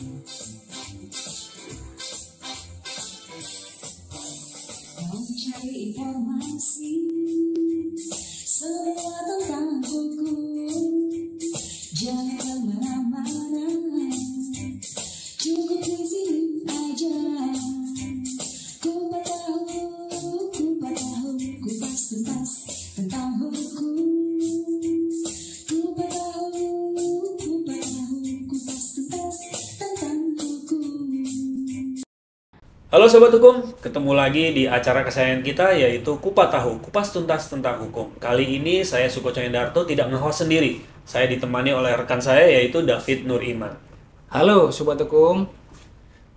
Mencari informasi semua tentang hukum, jangan kemana-mana, cukup di sini aja. Kupas tahu, kupas tuntas tentang hukum. Kupas tahu, kupas tuntas tentang hukum. Halo Sobat Hukum, ketemu lagi di acara kesayangan kita yaitu Kupas Tahu, Kupas Tuntas Tentang Hukum. Kali ini saya Sukoco Endarto tidak nge-host sendiri. Saya ditemani oleh rekan saya yaitu David Nur Iman. Halo Sobat Hukum.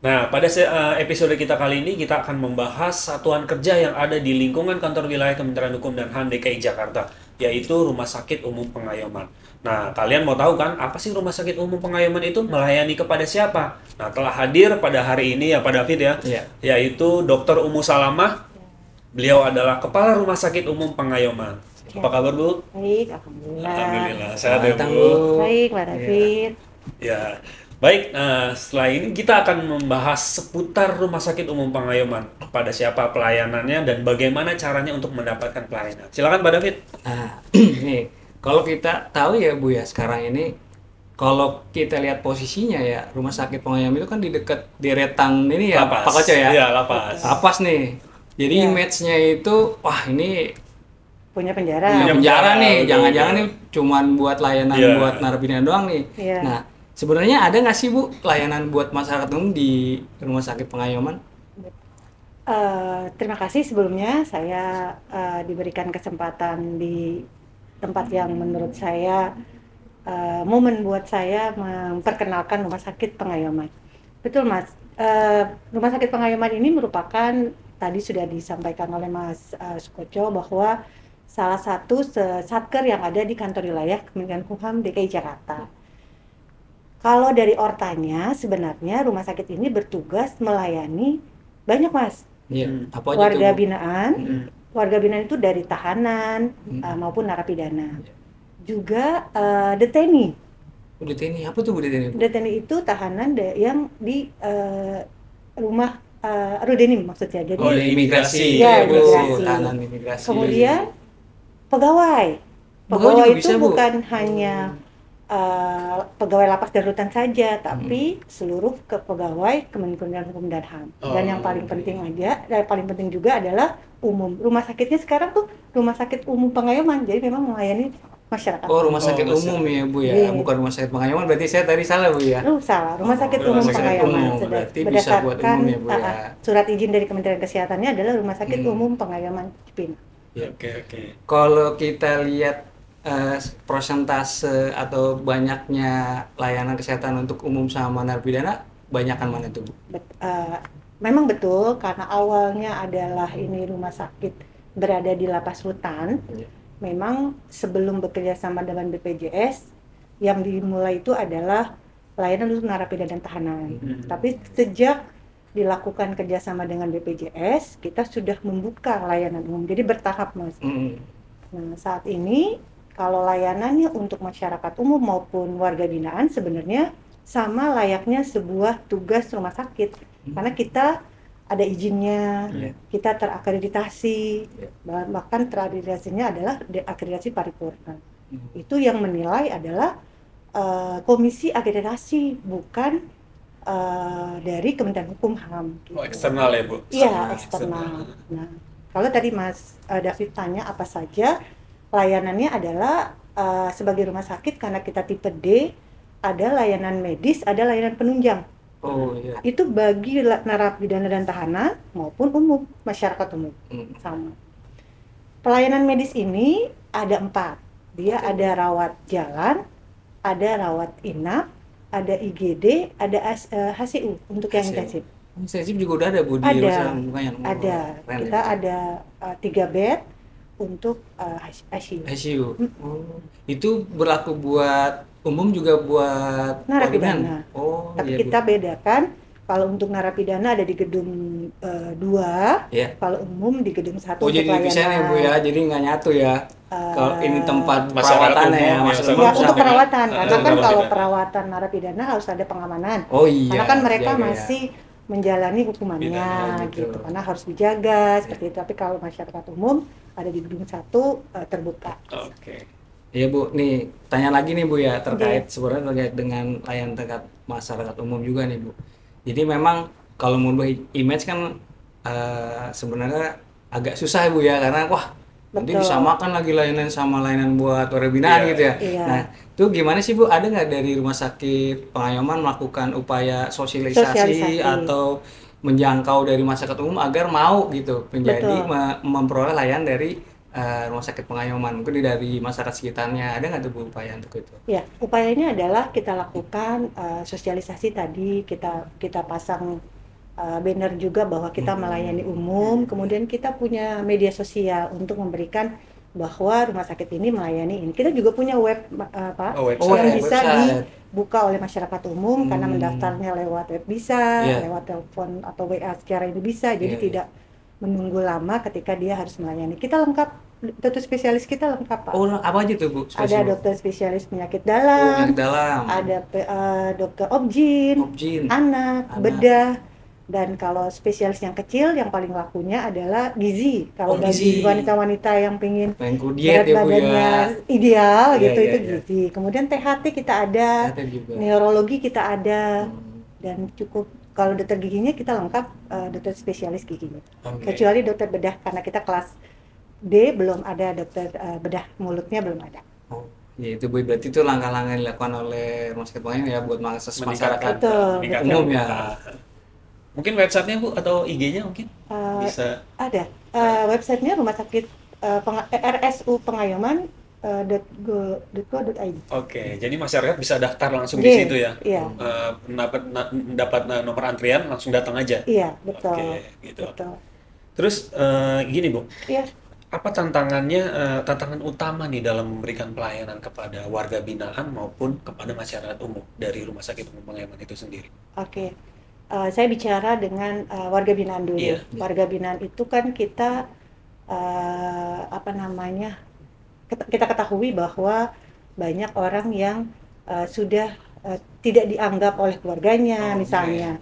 Nah, pada episode kita kali ini kita akan membahas satuan kerja yang ada di lingkungan kantor wilayah Kementerian Hukum dan HAM DKI Jakarta, yaitu Rumah Sakit Umum Pengayoman. Nah, kalian mau tahu kan apa sih Rumah Sakit Umum Pengayoman itu melayani kepada siapa? Nah, telah hadir pada hari ini ya Pak David ya, yaitu Dr. Umu Salamah. Beliau adalah Kepala Rumah Sakit Umum Pengayoman. Apa kabar Bu? Baik, alhamdulillah. Alhamdulillah, sehat ya Bu. Baik, Pak David. Ya, baik. Setelah ini kita akan membahas seputar Rumah Sakit Umum Pengayoman. Kepada siapa pelayanannya dan bagaimana caranya untuk mendapatkan pelayanan. Silakan Pak David. Nah, nih, kalau kita tahu ya Bu ya, sekarang ini kalau kita lihat posisinya ya, Rumah Sakit Pengayoman itu kan di dekat deretan ini ya, Lapas. Pak Koco ya? Iya, Lapas. Lapas nih. Jadi Ya. image-nya itu, wah ini Punya penjara. punya penjara nih, betul, jangan-jangan betul. nih cuman buat layanan Iya. buat narapidana doang nih. Iya. Nah, sebenarnya ada nggak sih Bu layanan buat masyarakat umum di Rumah Sakit Pengayoman? Terima kasih sebelumnya saya diberikan kesempatan di tempat yang menurut saya momen buat saya memperkenalkan Rumah Sakit Pengayoman. Betul Mas, Rumah Sakit Pengayoman ini merupakan tadi sudah disampaikan oleh Mas Sukoco bahwa salah satu satker yang ada di kantor wilayah Kementerian Hukum DKI Jakarta. Kalau dari ortanya sebenarnya rumah sakit ini bertugas melayani banyak Mas. Iya, apa aja Warga tuh, Bu? binaan, warga binaan itu dari tahanan maupun narapidana. Juga deteni. Bu DTNI, apa tuh Bu DTNI? Bu? Deteni itu tahanan yang di rumah Rudenim maksudnya. Jadi Oh, imigrasi. Ya, Bu. imigrasi. Tahanan imigrasi. kemudian pegawai. Pegawai Pegawai juga itu bisa, Bu? bukan hanya pegawai lapas dan rutan saja, tapi seluruh pegawai Kementerian Hukum dan HAM. Dan yang paling penting paling penting juga adalah umum. Rumah sakitnya sekarang tuh Rumah Sakit Umum Pengayoman, jadi memang melayani masyarakat. Oh, rumah sakit Oh, umum ya Bu ya, Iya. bukan rumah sakit Pengayoman. Berarti saya tadi salah Bu ya. Salah, Rumah Sakit Rumah Umum Sakit Pengayoman. Umum, berarti bisa buat Berdasarkan umum ya, Bu, ya. surat izin dari Kementerian Kesehatannya adalah Rumah Sakit Umum Pengayoman Cipinang. Oke. Kalau kita lihat persentase atau banyaknya layanan kesehatan untuk umum sama narapidana, banyakan mana tuh Bu? Memang betul karena awalnya adalah ini rumah sakit berada di lapas rutan. Iya. Memang sebelum bekerja sama dengan BPJS yang dimulai itu adalah layanan untuk narapidana dan tahanan. Tapi sejak dilakukan kerjasama dengan BPJS, kita sudah membuka layanan umum. Jadi bertahap Mas. Nah, saat ini kalau layanannya untuk masyarakat umum maupun warga binaan sebenarnya sama layaknya sebuah tugas rumah sakit. Karena kita ada izinnya, kita terakreditasi, bahkan terakreditasinya adalah akreditasi paripurna. Itu yang menilai adalah komisi akreditasi, bukan dari Kementerian Hukum HAM. Oh, eksternal ya Bu? Iya, eksternal. Nah, kalau tadi Mas David tanya apa saja, layanannya adalah sebagai rumah sakit karena kita tipe D, ada layanan medis, ada layanan penunjang. Oh iya. Itu bagi narapidana dan tahanan maupun umum, masyarakat umum. Sama. Pelayanan medis ini ada 4. Dia ada rawat jalan, ada rawat inap, ada IGD, ada HCU untuk yang intensif. Intensif juga udah ada Bu di Ada. rumah sakit bukannya? Ada. Keren Kita ya. ada 3 bed untuk ICU. ICU. Oh, itu berlaku buat umum juga buat Narapidana. Oh, Tapi iya, kita Bu. bedakan kalau untuk narapidana ada di gedung 2, Iya. kalau umum di gedung 1 Oh, untuk jadi dipisah nih Bu ya, jadi nggak nyatu ya. Kalau ini tempat Masyarakat perawatannya ya, umum, maksudnya ya, Ya, rumah untuk sakit. perawatan, karena kan narapidana. kalau perawatan narapidana harus ada pengamanan. Oh iya. Karena kan mereka jaga ya. masih menjalani hukumannya Pidana, gitu. gitu, karena harus dijaga seperti itu. Tapi kalau masyarakat umum ada di gedung 1 terbuka. Oke. Iya Bu, nih tanya lagi nih Bu ya terkait sebenarnya terkait dengan layanan tingkat masyarakat umum juga nih Bu. Jadi memang kalau merubah image kan sebenarnya agak susah ya Bu ya, karena wah nanti Betul. disamakan lagi layanan sama layanan buat warga binaan Iya, gitu ya. iya. Nah itu gimana sih Bu? Ada nggak dari Rumah Sakit Pengayoman melakukan upaya sosialisasi Sosialisasi. atau menjangkau dari masyarakat umum agar mau gitu menjadi Betul. memperoleh layanan dari Rumah Sakit Pengayoman, mungkin dari masyarakat sekitarnya, ada nggak tuh Bu upaya untuk itu? Ya, upayanya adalah kita lakukan sosialisasi tadi, kita pasang banner juga bahwa kita melayani umum, kemudian kita punya media sosial untuk memberikan bahwa rumah sakit ini melayani ini. Kita juga punya web Pak, Oh, website. Oh, yang ya, bisa website. dibuka oleh masyarakat umum karena mendaftarnya lewat web bisa, Iya. lewat telepon atau WA secara ini bisa, jadi Iya, tidak menunggu lama ketika dia harus melayani. Kita lengkap, dokter spesialis kita lengkap Pak. Oh, apa aja tuh Bu? Ada dokter spesialis penyakit Oh, dalam, penyakit dalam, ada dokter obgyn, objin, anak, Anak. bedah, dan kalau spesialis yang kecil yang paling lakunya adalah gizi. Kalau Oh, gizi. bagi wanita-wanita yang pengen pengku berat diet ya Bu badannya ya. ideal Iya, gitu iya, itu iya. gizi. Kemudian THT kita ada, Ada juga. neurologi kita ada, Hmm, dan cukup kalau dokter giginya kita lengkap dokter spesialis giginya. Oke. Kecuali dokter bedah karena kita kelas D belum ada dokter bedah mulutnya belum ada. Oh, ya itu Bu, berarti itu langkah-langkah yang dilakukan oleh Rumah Sakit Pengayoman ya buat masyarakat Meningkatkan, Betul, meningkatkan, umum ya. Mungkin websitenya Bu atau IG-nya mungkin Eh, bisa. Ada websitenya rumah sakit RSU Pengayoman .go.id. Oke, jadi masyarakat bisa daftar langsung Iya, di situ ya. iya. Mendapat nomor antrian langsung datang aja. Iya, betul. Oke, gitu. Betul. Terus gini Bu, Iya. apa tantangan utama nih dalam memberikan pelayanan kepada warga binaan maupun kepada masyarakat umum dari Rumah Sakit Umum Pengayoman itu sendiri? Oke. Saya bicara dengan warga binaan dulu. Iya. Warga binaan itu kan kita kita ketahui bahwa banyak orang yang sudah tidak dianggap oleh keluarganya Oh, misalnya.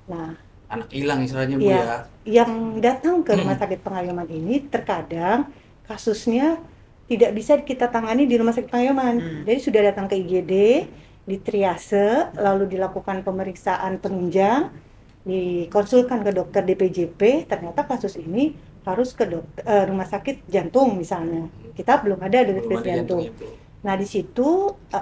Nah, Anak hilang istilahnya Bu Iya. ya. yang datang ke rumah sakit Pengayoman ini terkadang kasusnya tidak bisa kita tangani di rumah sakit Pengayoman. Jadi sudah datang ke IGD, ditriase, lalu dilakukan pemeriksaan penunjang, dikonsulkan ke dokter DPJP, ternyata kasus ini harus ke rumah sakit jantung misalnya. Kita belum ada dokter Belum ada jantung. jantung itu. Nah, di situ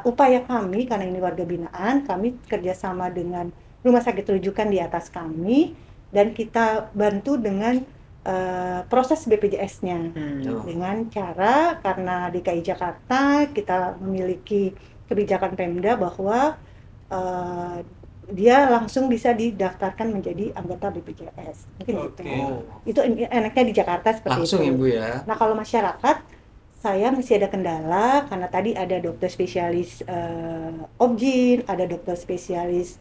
upaya kami, karena ini warga binaan, kami kerjasama dengan rumah sakit rujukan di atas kami, dan kita bantu dengan proses BPJS-nya. Oh. Dengan cara, karena DKI Jakarta, kita memiliki kebijakan Pemda bahwa dia langsung bisa didaftarkan menjadi anggota BPJS. Mungkin gitu. Oke. Oh, Itu enaknya di Jakarta seperti langsung itu. ya Bu ya. Nah, kalau masyarakat, saya masih ada kendala karena tadi ada dokter spesialis obgyn, ada dokter spesialis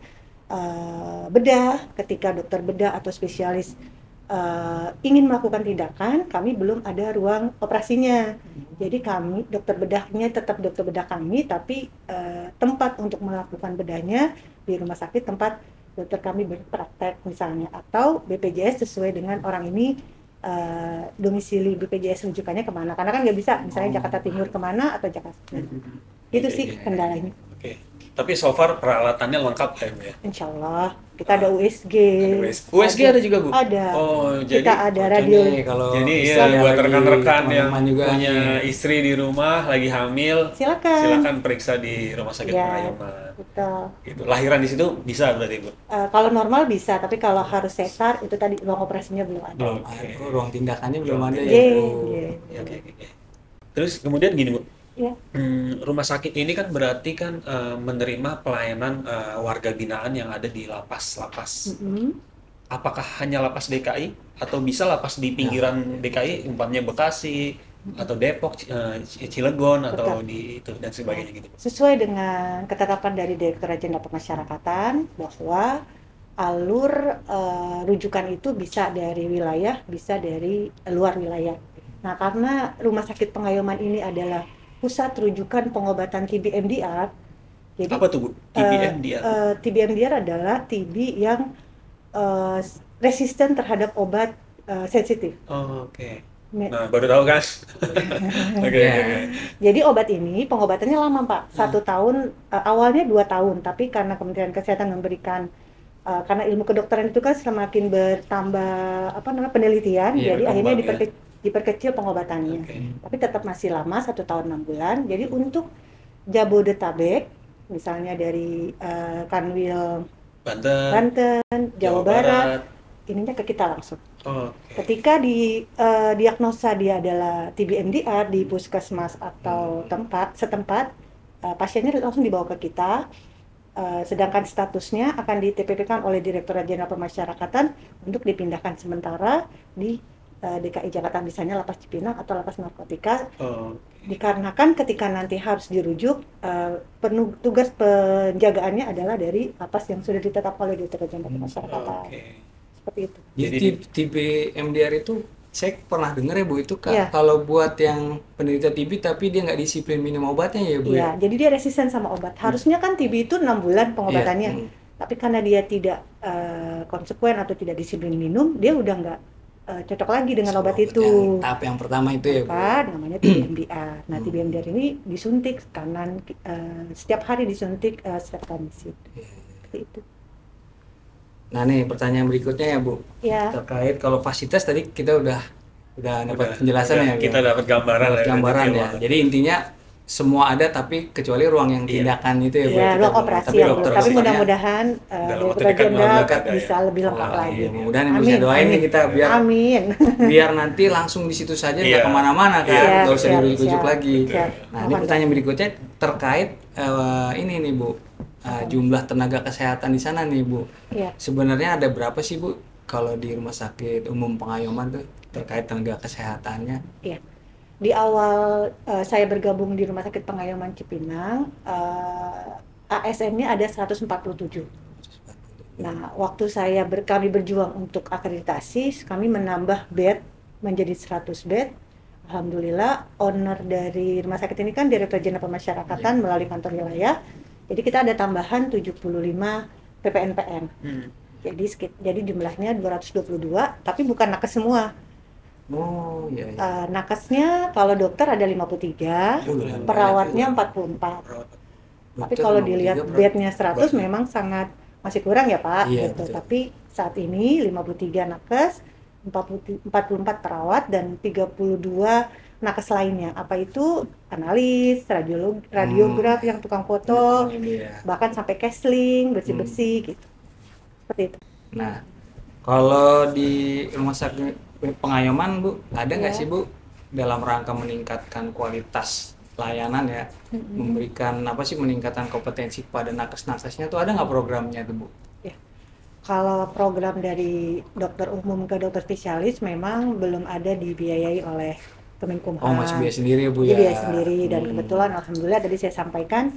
bedah. Ketika dokter bedah atau spesialis ingin melakukan tindakan, kami belum ada ruang operasinya. Jadi kami, dokter bedahnya tetap dokter bedah kami, tapi tempat untuk melakukan bedahnya di rumah sakit tempat dokter kami berpraktek misalnya, atau BPJS sesuai dengan orang ini domisili BPJS rujukannya kemana, karena kan nggak bisa misalnya Jakarta Timur kemana atau Jakarta Selatan. Itu sih Iya. kendalanya. Oke. Tapi so far peralatannya lengkap ya Bu ya. Insya Allah kita ada USG. USG ada juga Bu? Ada. Oh, jadi Kita ada Oke radio. nih, kalau Jadi misalnya ya buat lagi rekan-rekan yang teman-teman juga punya nih. istri di rumah lagi hamil, Silakan. silakan periksa di Rumah Sakit Ya. Pengayoman. Betul. Gitu. Lahiran di situ bisa berarti Bu. Kalau normal bisa, tapi kalau harus sesar itu tadi ruang operasinya belum ada. belum Oke. ada. Ruang tindakannya belum ada ya Iya, Bu. iya. Oke, oke. Terus kemudian gini Bu, Ya. rumah sakit ini kan berarti kan menerima pelayanan warga binaan yang ada di lapas-lapas. Mm-mm. Apakah hanya lapas DKI atau bisa lapas di pinggiran DKI, umpamanya Bekasi atau Depok, Cilegon atau Betul. di itu dan sebagainya gitu. Sesuai dengan ketetapan dari Direktorat Jenderal Pemasyarakatan bahwa alur rujukan itu bisa dari wilayah, bisa dari luar wilayah. Nah, karena Rumah Sakit Pengayoman ini adalah pusat rujukan pengobatan TB MDR, jadi Apa tuh Bu? TBMDR? TB MDR adalah TB yang eh, resisten terhadap obat sensitif. Oh, oke. Me- Nah, baru tahu kan? Oke, Iya. oke. Jadi obat ini pengobatannya lama Pak, 1 tahun, awalnya 2 tahun, tapi karena Kementerian Kesehatan memberikan karena ilmu kedokteran itu kan semakin bertambah penelitian, Iya, jadi akhirnya berkembang, ya. diperkecil pengobatannya. Oke. Tapi tetap masih lama 1 tahun 6 bulan. Jadi untuk Jabodetabek, misalnya dari Kanwil Banten, Banten, Jawa Barat, ininya ke kita langsung. Oke. Ketika diagnosa dia adalah TB MDR di puskesmas atau setempat, pasiennya langsung dibawa ke kita, sedangkan statusnya akan di TPP-kan oleh Direktorat Jenderal Pemasyarakatan untuk dipindahkan sementara di DKI Jakarta, misalnya Lapas Cipinang atau Lapas Narkotika, Oh, dikarenakan ketika nanti harus dirujuk, tugas penjagaannya adalah dari lapas yang sudah ditetapkan oleh Direktorat Jenderal Pemasyarakatan. oke. Seperti itu. Jadi TB MDR itu saya pernah dengar ya Bu, itu Iya. kalau buat yang penderita TB tapi dia nggak disiplin minum obatnya ya Bu Iya, jadi dia resisten sama obat. Harusnya kan TB itu 6 bulan pengobatannya. Iya. Tapi karena dia tidak konsekuen atau tidak disiplin minum, dia udah nggak cocok lagi dengan obat itu. Yang tahap yang pertama itu ya Bu. Maka namanya TB MDR. Nah, TB MDR ini disuntik kanan, setiap hari disuntik streptomycin. Seperti itu. Nah nih pertanyaan berikutnya ya Bu, Ya, terkait kalau fasilitas tadi kita udah dapat penjelasan ya. Kita dapat gambaran Dapat ya, gambaran dari ya. awal. Jadi intinya semua ada tapi kecuali ruang yang Iya. tindakan itu ya Bu. ya Kita ruang belum. operasi Tapi yang dokter belum. Tapi fisiknya- mudah-mudahan Dalam waktu Direktorat dekat Jenderal bakal ada ya. bisa lebih lengkap Wah, lagi. iya, mudah-mudahan bisa doain nih kita Amin. biar nanti langsung di situ saja Iya. nggak kemana-mana kan, Iya. nggak usah Siap, dirujuk siap, lagi. siap. Nah ini Mohon. pertanyaan berikutnya terkait ini nih Bu, jumlah tenaga kesehatan di sana nih Bu. Ya. Sebenarnya ada berapa sih Bu kalau di Rumah Sakit Umum Pengayoman tuh terkait tenaga kesehatannya? Iya. Di awal saya bergabung di Rumah Sakit Pengayoman Cipinang, ASN-nya ada 147. Nah, waktu kami berjuang untuk akreditasi, kami menambah bed menjadi 100 bed. Alhamdulillah, owner dari rumah sakit ini kan Direktorat Jenderal Pemasyarakatan melalui kantor wilayah. Jadi kita ada tambahan 75 PPNPM. Jadi jumlahnya 222, tapi bukan nakes semua. Oh iya. Iya. Nakesnya kalau dokter ada 53, Lumayan perawatnya banyak 44. Tapi Dokter kalau 53 dilihat berapa? bednya 100 memang sangat masih kurang ya Pak. Iya, gitu. betul. Tapi saat ini 53 nakes, 44 perawat dan 32 nakes lainnya. Apa itu? Analis, radiograf yang tukang foto, Iya. bahkan sampai casing, bersih-bersih gitu. Seperti itu. Nah, kalau di Rumah Sakit Pengayoman Bu, ada nggak Ya. sih Bu dalam rangka meningkatkan kualitas layanan ya, memberikan meningkatan kompetensi pada nakes-nakesnya tuh ada nggak programnya tuh Bu? Kalau program dari dokter umum ke dokter spesialis memang belum ada dibiayai oleh Kemenkumham. Oh masih biaya sendiri ya Bu Jadi ya? biaya sendiri dan kebetulan alhamdulillah tadi saya sampaikan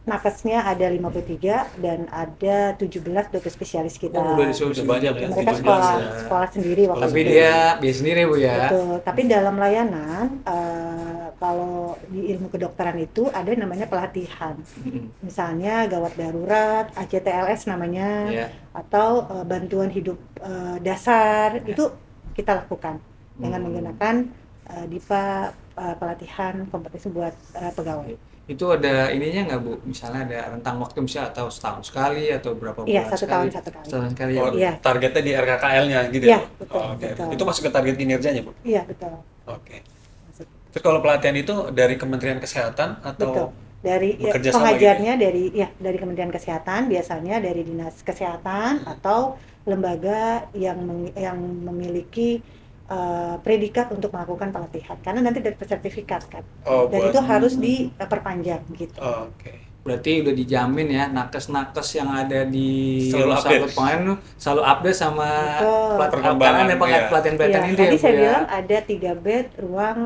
nakesnya ada 53 dan ada 17 dokter spesialis kita. Oh, udah disuruh banyak ya. Mereka 17 sekolah ya. sekolah sendiri waktu Tapi itu. dia biaya sendiri Bu ya? Betul. Tapi dalam layanan kalau di ilmu kedokteran itu ada yang namanya pelatihan. Misalnya gawat darurat, ACTLS namanya, Iya. atau bantuan hidup dasar itu kita lakukan dengan menggunakan DIPA pelatihan kompetensi buat pegawai. Itu ada ininya nggak Bu? Misalnya ada rentang waktu misalnya atau setahun sekali atau berapa bulan Iya, 1 sekali? tahun 1 kali. Setahun sekali ya Oh, Bu? Iya. targetnya di RKKL-nya gitu Iya, ya? betul, Oh, oke. betul. Itu masuk ke target kinerjanya, Bu? Iya betul. Oke. Terus kalau pelatihan itu dari Kementerian Kesehatan Betul. atau Dari bekerja sama pengajarnya dari Kementerian Kesehatan, biasanya dari Dinas Kesehatan atau lembaga yang memiliki predikat untuk melakukan pelatihan. Karena nanti dapat sertifikat kan. Oh, Dan buat- itu harus diperpanjang gitu. Oh, oke. Berarti udah dijamin ya nakes-nakes yang ada di Selalu Rumah update. Sakit Pengayoman tuh selalu update sama Betul. Perkembangan, ada iya. pelatihan-pelatihan Ya, itu tadi ya Bu saya ya? bilang ada 3 bed ruang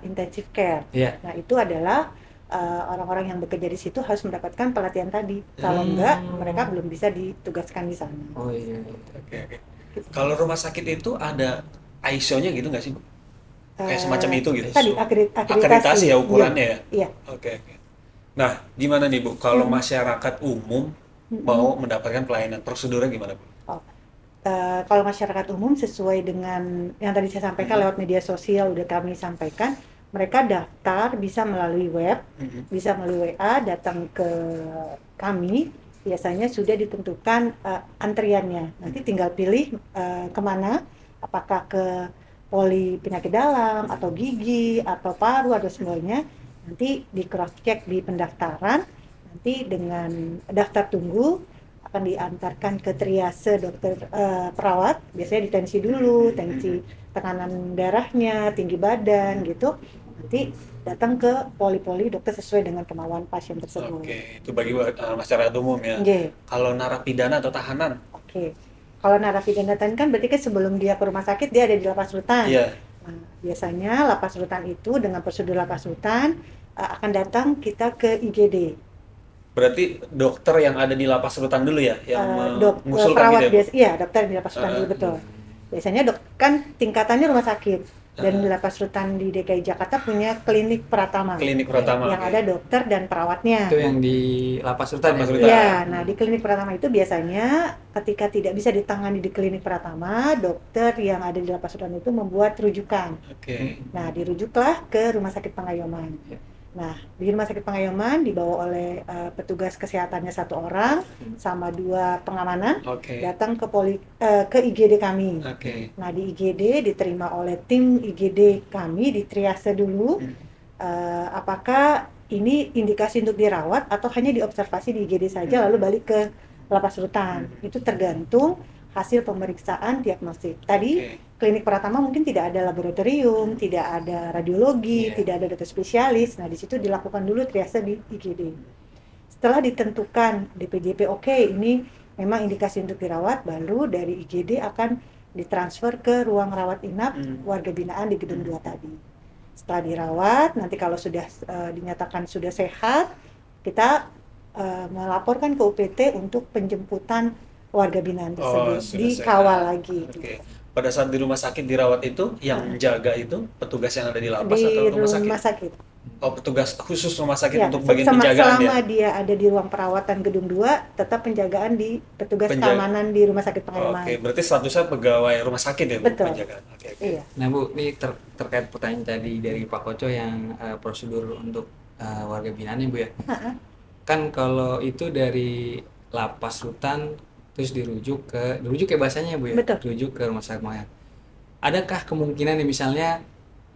intensive care. Iya. Nah, itu adalah orang-orang yang bekerja di situ harus mendapatkan pelatihan tadi. Kalau enggak, mereka belum bisa ditugaskan di sana. Oh iya. Oke, oke. Kalau rumah sakit itu ada ISO-nya gitu nggak sih, Bu? Kayak semacam itu gitu. Tadi Akreditasi ya ukurannya ya. Iya. Oke. Nah, gimana nih Bu, kalau masyarakat umum mau mendapatkan pelayanan, prosedurnya gimana Bu? Oh. Kalau masyarakat umum sesuai dengan yang tadi saya sampaikan lewat media sosial udah kami sampaikan, mereka daftar bisa melalui web, bisa melalui WA, datang ke kami. Biasanya sudah ditentukan antriannya. Nanti tinggal pilih kemana, apakah ke poli penyakit dalam atau gigi atau paru atau semuanya. Nanti di cross check di pendaftaran. Nanti dengan daftar tunggu akan diantarkan ke triase dokter perawat. Biasanya ditensi dulu, tensi tekanan darahnya, tinggi badan gitu. Nanti datang ke poli-poli dokter sesuai dengan kemauan pasien tersebut. Oke, itu bagi masyarakat umum ya. Oke. Kalau narapidana atau tahanan? Oke. Kalau narapidana kan berarti kan sebelum dia ke rumah sakit dia ada di lapas rutan. Iya. Nah, biasanya lapas rutan itu dengan prosedur lapas rutan akan datang kita ke IGD. Berarti dokter yang ada di lapas rutan dulu ya, yang mengusulkan Perawat gitu ya, Bu? biasa, iya dokter di lapas rutan dulu betul. Biasanya kan tingkatannya rumah sakit dan di lapas rutan di DKI Jakarta punya klinik Pratama. Klinik Pratama. Yang ada dokter dan perawatnya. Itu yang di lapas rutan Lapas ya? rutan. Iya, nah di klinik Pratama itu biasanya ketika tidak bisa ditangani di klinik Pratama, dokter yang ada di lapas rutan itu membuat rujukan. Oke. Nah, dirujuklah ke Rumah Sakit Pengayoman. Ya. Nah, di Rumah Sakit Pengayoman dibawa oleh petugas kesehatannya 1 orang sama 2 pengamanan Oke. datang ke IGD kami. Oke. Nah, di IGD diterima oleh tim IGD kami, ditriase dulu apakah ini indikasi untuk dirawat atau hanya diobservasi di IGD saja lalu balik ke lapas rutan. Itu tergantung hasil pemeriksaan diagnostik. Tadi klinik Pratama mungkin tidak ada laboratorium, tidak ada radiologi, tidak ada dokter spesialis. Nah, di situ dilakukan dulu triase di IGD. Setelah ditentukan DPJP oke, ini memang indikasi untuk dirawat, baru dari IGD akan ditransfer ke ruang rawat inap warga binaan di gedung 2 tadi. Setelah dirawat, nanti kalau sudah dinyatakan sudah sehat, kita melaporkan ke UPT untuk penjemputan warga binaan tersebut, sudah dikawal sehat. lagi. Oke. Pada saat di rumah sakit dirawat itu, yang menjaga itu petugas yang ada di lapas Di atau rumah sakit? rumah sakit. Oh, petugas khusus rumah sakit Ya, untuk bagian penjagaan selama ya? dia ada di ruang perawatan gedung 2, tetap penjagaan di petugas keamanan di rumah sakit Pengayoman. Oke, berarti statusnya pegawai rumah sakit ya, Bu? Betul. Penjagaan. Oke. Iya. Nah Bu, ini terkait pertanyaan tadi dari Pak Koco yang prosedur untuk warga binaan Bu ya. Kan kalau itu dari lapas rutan terus dirujuk ke bahasanya Bu ya. Betul. Dirujuk ke rumah sakit mayat. Adakah kemungkinan nih misalnya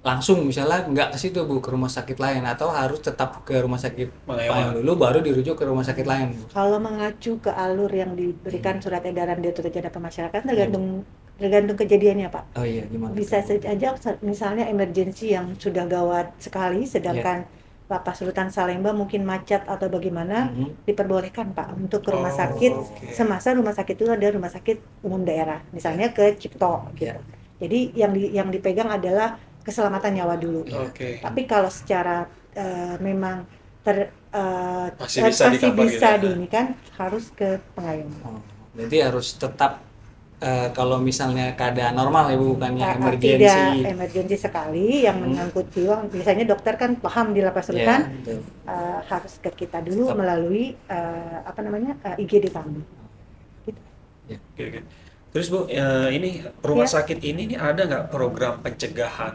langsung misalnya nggak ke situ Bu, ke rumah sakit lain, atau harus tetap ke rumah sakit Pengayoman dulu baru dirujuk ke rumah sakit lain Bu? Kalau mengacu ke alur yang diberikan surat edaran Direktorat Jenderal Pemasyarakatan tergantung kejadiannya Pak. Oh iya, gimana? Bisa saja misalnya emergensi yang sudah gawat sekali, sedangkan lapas rutan Salemba mungkin macet atau bagaimana, diperbolehkan Pak untuk ke rumah sakit semasa rumah sakit itu ada rumah sakit umum daerah, misalnya ke Cipto gitu. Jadi yang dipegang adalah keselamatan nyawa dulu. Tapi kalau secara memang masih bisa ini kan harus ke Pengayoman. Berarti harus tetap kalau misalnya keadaan normal ya Bu, bukannya emergensi. Tidak emergensi sekali yang menyangkut jiwa. Biasanya dokter kan paham di lapas rutan, harus ke kita dulu melalui IGD kami. Gitu. Oke. Terus Bu, ini rumah sakit ini ada nggak program pencegahan,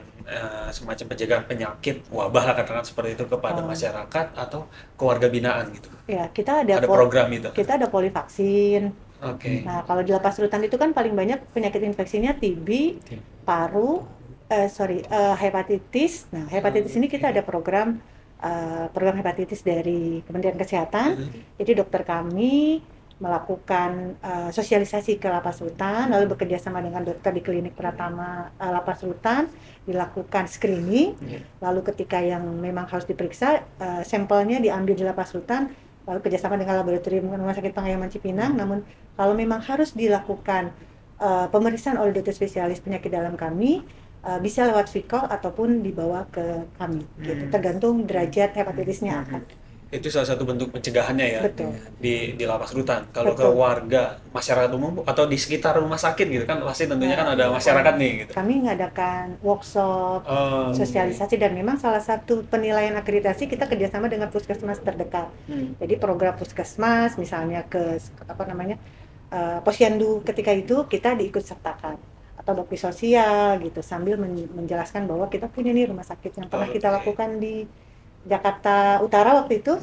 semacam pencegahan penyakit wabah lah katakan seperti itu kepada masyarakat atau keluarga binaan gitu? Ya, kita ada program itu. Kita ada polivaksin. Oke. Nah, kalau di lapas rutan itu kan paling banyak penyakit infeksinya TB, paru, hepatitis. Nah, hepatitis ini kita ada program hepatitis dari Kementerian Kesehatan. Jadi dokter kami melakukan sosialisasi ke lapas rutan, lalu bekerja sama dengan dokter di klinik Pratama lapas rutan, dilakukan screening, lalu ketika yang memang harus diperiksa, sampelnya diambil di lapas rutan, lalu kerjasama dengan laboratorium Rumah Sakit Pengayoman Cipinang. Namun kalau memang harus dilakukan pemeriksaan oleh dokter spesialis penyakit dalam kami, bisa lewat VCOL ataupun dibawa ke kami, gitu. Tergantung derajat hepatitisnya apa. Itu salah satu bentuk pencegahannya ya Betul. di lapas rutan. Kalau ke Betul. warga masyarakat umum atau di sekitar rumah sakit gitu kan pasti tentunya kan ada masyarakat nih gitu. Kami mengadakan workshop, Oh, sosialisasi, dan memang salah satu penilaian akreditasi kita kerjasama dengan puskesmas terdekat. Jadi program puskesmas misalnya ke posyandu ketika itu kita diikut sertakan, atau bakti sosial gitu, sambil menjelaskan bahwa kita punya nih rumah sakit yang pernah kita lakukan di Jakarta Utara waktu itu.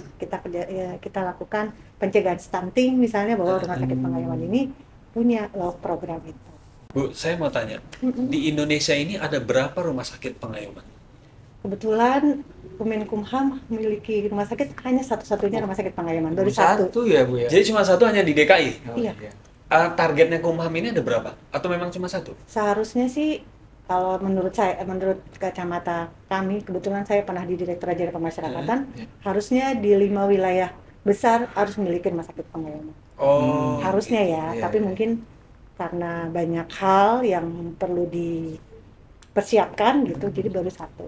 Kita lakukan pencegahan stunting misalnya, bahwa rumah sakit Pengayoman ini punya program itu. Bu, saya mau tanya, di Indonesia ini ada berapa rumah sakit pengayoman? Kebetulan Kemenkumham memiliki rumah sakit hanya satu-satunya rumah sakit Pengayoman, baru satu. ya Bu ya. Jadi cuma satu hanya di DKI? Oh, Iya. Targetnya Kumham ini ada berapa? Atau memang cuma satu? Seharusnya sih, kalau menurut kacamata kami, kebetulan saya pernah di Direktorat Jenderal Pemasyarakatan, harusnya di 5 wilayah besar harus memiliki rumah sakit Pengayoman. Oh, Harusnya ya, Iya, tapi iya. mungkin karena banyak hal yang perlu dipersiapkan gitu, jadi baru satu.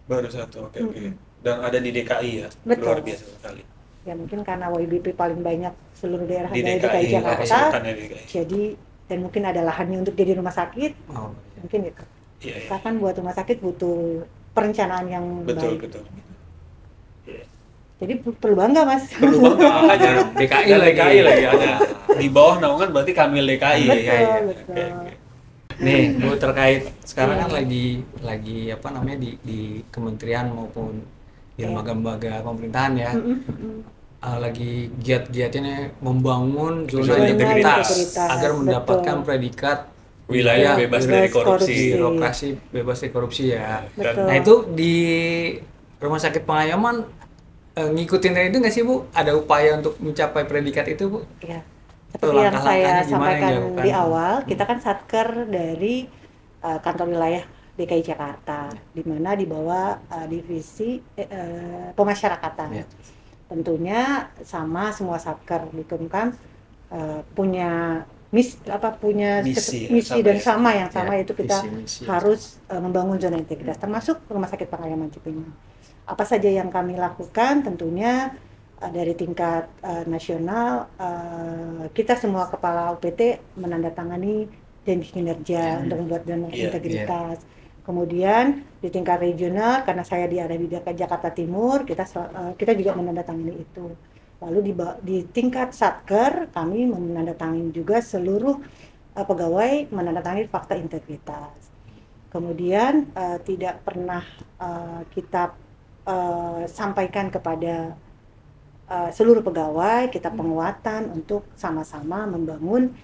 baru satu. Oke. Dan ada di DKI ya? Betul. Luar biasa sekali. Ya mungkin karena WIBP paling banyak seluruh daerah Di ada di DKI, DKI lapas Jakarta, rutan ya di DKI. jadi dan mungkin ada lahannya untuk jadi rumah sakit, Oh, mungkin itu. Iya, iya. Kita kan buat rumah sakit butuh perencanaan yang Betul, baik. betul. Iya. Jadi perlu bangga Mas. Perlu banget makanya DKI Dan lagi. DKI lagi ada. Di bawah naungan berarti Kamil DKI. Betul, Iya, iya. betul. Oke, oke. Nih Bu, terkait sekarang Iya. kan lagi apa namanya di kementerian maupun di Iya. lembaga-lembaga pemerintahan ya, Mm-mm. lagi giat-giatnya membangun zona Zona integritas integritas, agar betul. mendapatkan predikat Wilayah bebas dari bebas korupsi. korupsi. birokrasi bebas dari korupsi ya. Betul. Nah itu di Rumah Sakit Pengayoman ngikutin itu nggak sih Bu? Ada upaya untuk mencapai predikat itu Bu? Ya, Tuh, seperti yang saya langkah-langkahnya gimana yang sampaikan dilakukan? di awal, kita kan satker dari kantor wilayah DKI Jakarta, di mana di bawah divisi pemasyarakatan. Ya. Tentunya sama semua satker di Kumham punya punya Misi, misi sama dan ya. sama yang sama, Ya, itu kita visi-misi. harus membangun zona integritas, termasuk Rumah Sakit Pengayoman Cipinang. Apa saja yang kami lakukan, tentunya dari tingkat nasional, kita semua kepala UPT menandatangani janji kinerja untuk membuat zona Iya, integritas. Kemudian di tingkat regional, karena saya ada di Jakarta Timur, kita juga menandatangani itu. Lalu di tingkat satker, kami menandatangani juga seluruh pegawai menandatangani fakta integritas. Kemudian tidak pernah kita sampaikan kepada seluruh pegawai, kita penguatan untuk sama-sama membangun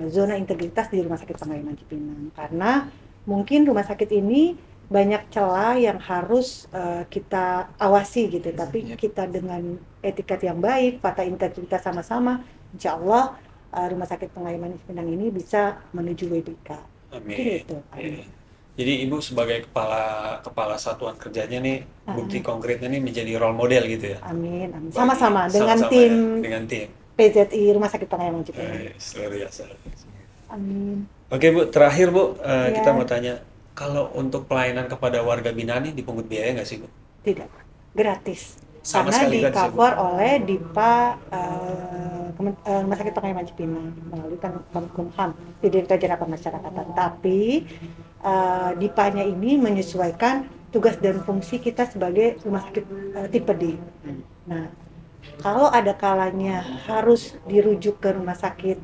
zona integritas di Rumah Sakit Pengayoman Cipinang. Karena mungkin rumah sakit ini banyak celah yang harus kita awasi gitu, tapi kita dengan etikat yang baik, fakta integritas sama-sama, insya Allah Rumah Sakit Pengayoman Cipinang ini bisa menuju WBK. Amin. Mungkin itu. Iya. Jadi Ibu sebagai kepala satuan kerjanya nih, bukti konkretnya nih menjadi role model gitu ya. Amin, amin. Bagi- Sama-sama dengan sama-sama tim ya, dengan tim. PZI Rumah Sakit Pengayoman Cipinang. Luar biasa. Amin. Oke Bu, terakhir Bu, Iya. kita mau tanya, kalau untuk pelayanan kepada warga binaan ini dipungut biaya nggak sih Bu? Tidak, gratis. Sama Karena sekali di gratis, ya, Bu? cover oleh DIPA Rumah Sakit Pengayoman Cipinang melalui Kemenkumham di Direktorat Jenderal Pemasyarakatan. Tapi DIPA-nya ini menyesuaikan tugas dan fungsi kita sebagai rumah sakit tipe D. Nah, kalau ada kalanya harus dirujuk ke rumah sakit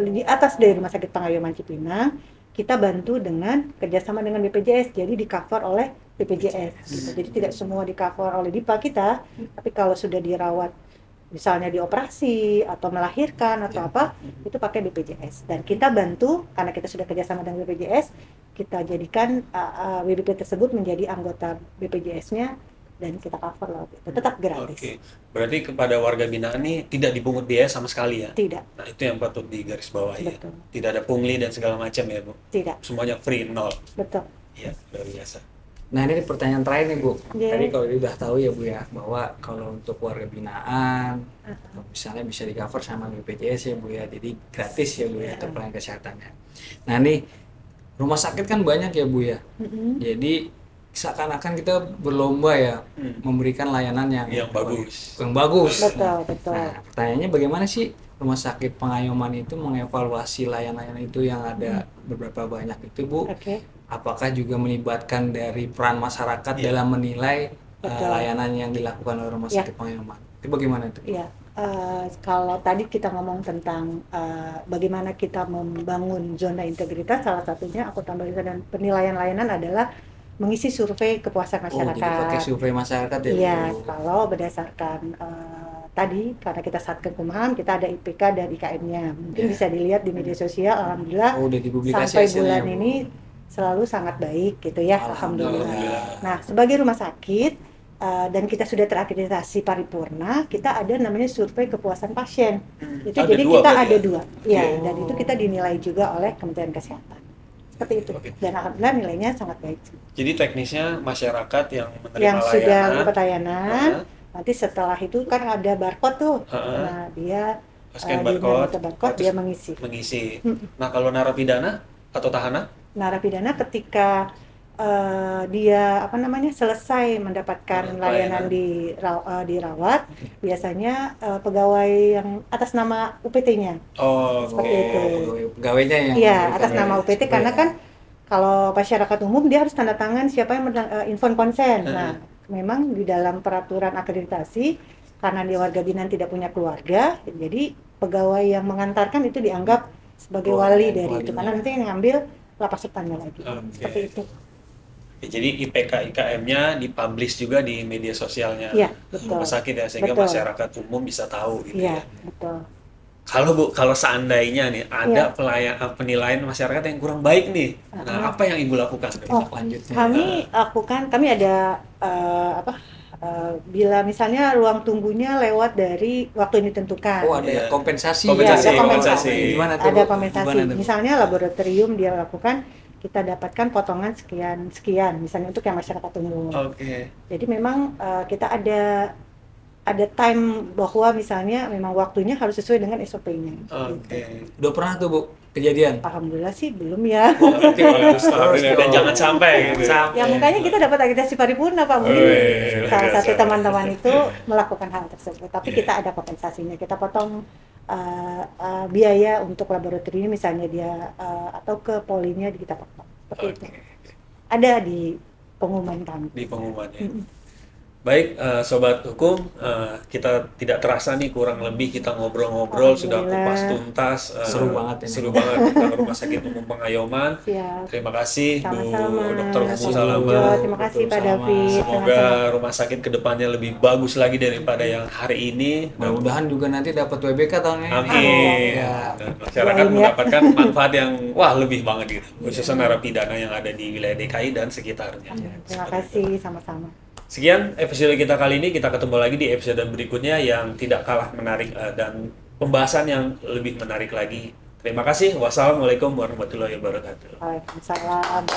di atas dari Rumah Sakit Pengayoman Cipinang, kita bantu dengan kerjasama dengan BPJS, jadi di cover oleh BPJS gitu. Jadi tidak semua di cover oleh DIPA kita, tapi kalau sudah dirawat misalnya dioperasi atau melahirkan atau apa, itu pakai BPJS, dan kita bantu karena kita sudah kerjasama dengan BPJS, kita jadikan WBP tersebut menjadi anggota BPJS-nya dan kita cover loh, itu tetap gratis. Oke, berarti kepada warga binaan ini tidak dipungut biaya sama sekali ya? Tidak, Nah itu yang patut digarisbawahi ya. Betul. Tidak ada pungli dan segala macam ya Bu? tidak, Semuanya free, nol. betul. Iya, luar biasa. Nah ini pertanyaan terakhir nih Bu. Iya. Tadi kalau udah tahu ya Bu ya, bahwa kalau untuk warga binaan, misalnya bisa di cover sama BPJS ya Bu ya, jadi gratis ya Bu ya untuk pelayanan kesehatannya. Nah nih rumah sakit kan banyak ya Bu ya, Mm-mm. jadi seakan-akan kita berlomba ya memberikan layanan Yang bagus. yang bagus. Betul, betul. Nah, pertanyaannya bagaimana sih Rumah Sakit Pengayoman itu mengevaluasi layanan itu yang ada beberapa banyak itu, Bu? Oke. Apakah juga melibatkan dari peran masyarakat dalam menilai Betul. layanan yang dilakukan oleh Rumah Ya. Sakit Pengayoman? Itu bagaimana itu? Iya, kalau tadi kita ngomong tentang bagaimana kita membangun zona integritas, salah satunya aku tambahkan dan penilaian layanan adalah mengisi survei kepuasan Oh, jadi pakai masyarakat. survei masyarakat ya, Iya, Bu? kalau berdasarkan tadi karena kita Satker Kumham, kita ada IPK dan IKM-nya. Mungkin bisa dilihat di media sosial, alhamdulillah Oh, udah dipublikasi sampai hasilnya, bulan Bu? ini selalu sangat baik gitu ya, alhamdulillah. Alhamdulillah. Nah, sebagai rumah sakit dan kita sudah terakreditasi paripurna, kita ada namanya survei kepuasan pasien. Itu Ada jadi dua kita berarti ada ya? dua, ya, dan itu kita dinilai juga oleh Kementerian Kesehatan. Seperti itu. Oke. Dan alhamdulillah nilainya sangat baik. Jadi teknisnya masyarakat yang menerima Yang sudah layanan, dapat layanan, nanti setelah itu kan ada barcode tuh. Heeh. Nah, dia scan di barcode, barcode dia mengisi. mengisi. Nah, kalau narapidana atau tahanan? Narapidana ketika dia selesai mendapatkan layanan dirawat, biasanya pegawai yang atas nama UPT-nya. Oh, Seperti oke. itu. Pegawainya yang Iya, memberikan atas nama UPT karena kan kalau masyarakat umum dia harus tanda tangan siapa yang inform konsen. Nah, memang di dalam peraturan akreditasi karena dia warga binaan tidak punya keluarga, jadi pegawai yang mengantarkan itu dianggap sebagai wali dari itu karena nanti yang ngambil lapas sertanya lagi. Oke. Seperti itu. Ya, jadi IPK IKM-nya dipublish juga di media sosialnya Iya, betul. rumah sakit ya, sehingga Betul. masyarakat umum bisa tahu gitu Iya, ya. betul. Kalau Bu, kalau seandainya nih ada Iya. penilaian masyarakat yang kurang baik nih, nah apa yang Ibu lakukan? Oh, lanjutnya. kami ada bila misalnya ruang tunggunya lewat dari waktu yang ditentukan. Oh, ada Iya. kompensasi. Kompensasi, Iya, ada kompensasi. Gimana tuh, Ada Bu? kompensasi. Gimana tuh, Bu? Misalnya laboratorium dia lakukan, kita dapatkan potongan sekian, misalnya untuk yang masyarakat umum. Oke. Jadi memang kita ada time bahwa misalnya memang waktunya harus sesuai dengan SOP-nya. Oke. Udah pernah tuh, Bu, kejadian? Alhamdulillah sih belum ya. Berarti bagus, dan jangan sampai gitu. Ya makanya kita dapat akreditasi paripurna Pak. Mungkin Wih, luar salah satu biasa. teman-teman itu melakukan hal tersebut. Tapi Iya. kita ada kompensasinya. Kita potong biaya untuk laboratorium misalnya dia atau ke polinya kita potong. Seperti itu. Oke. Ada di pengumuman kami. Di pengumumannya. Baik, Sobat Hukum, kita tidak terasa nih kurang lebih kita ngobrol-ngobrol sudah kupas tuntas. Seru banget ini. Seru banget tentang Rumah Sakit Umum Pengayoman. Siap. Terima kasih Sama-sama. Bu Dr. Umu Sama-sama. Salama. Terima kasih Pak Betul, David. Semoga Sama-sama. rumah sakit kedepannya lebih bagus lagi daripada yang hari ini. Mudah-mudahan juga nanti dapat WBK tahun ini. Amin. Ya. Dan masyarakat Doain ya. mendapatkan manfaat yang wah lebih banget gitu, khususnya narapidana yang ada di wilayah DKI dan sekitarnya. Terima kasih sama-sama. Sekian episode kita kali ini, kita ketemu lagi di episode berikutnya yang tidak kalah menarik dan pembahasan yang lebih menarik lagi. Terima kasih. Wassalamualaikum warahmatullahi wabarakatuh. Waalaikumsalam.